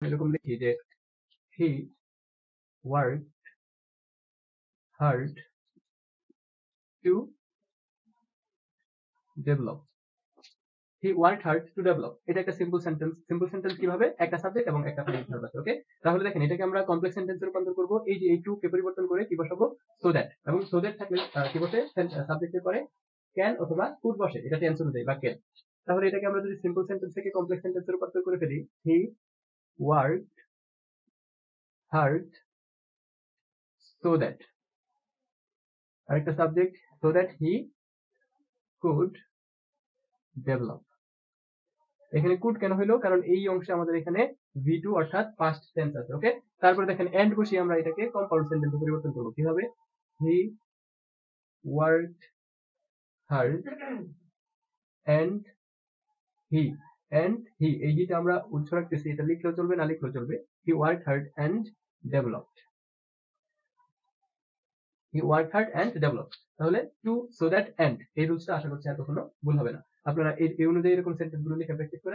এরকম লিখি যে হি work hard to develop. He work hard to develop, এটা একটা সিম্পল সেন্টেন্স। সিম্পল সেন্টেন্স কিভাবে? একটা সাবজেক্ট এবং একটা প্রেডিকেট ভার্ব আছে। ওকে, তাহলে দেখেন এটাকে আমরা কমপ্লেক্স সেন্টেন্সে রূপান্তর করব। এই যে এই টু কে পরিবর্তন করে কি বসাবো? So that. এবং সো দ্যাট থাকলে কি বসে? সাবজেক্টের পরে ক্যান অথবা কুড বসে, এটা টেন্স অনুযায়ী বা ক্যান। তাহলে এটাকে আমরা যদি সিম্পল সেন্টেন্স থেকে কমপ্লেক্স সেন্টেন্সে রূপান্তর করে ফেলি, he work hard so that, আরেকটা subject so that he could develop. এখানে কুড কেন হইলো? কারণ এই অংশে আমাদের এখানে V2 অর্থাৎ পাস্ট টেন্স আছে। ওকে, তারপরে দেখেন এন্ড বসিয়ে আমরা এটাকে কম্পাউন্ড সেন্টেন্সে পরিবর্তন করব। কিভাবে? He worked hard and he, এই হিটা আমরা উৎস রাখতেছি, এটা লিখলেও চলবে না লিখলেও চলবে। He worked hard and developed, he worked hard and developed. তাহলে টু সো দ্যাট এন্ড এই রুলসটা আশা করছি আর কখনো ভুল হবে না। আপনারা এই অনুযায়ী এরকম সেন্টেন্স গুলো লিখে প্র্যাকটিস করেন।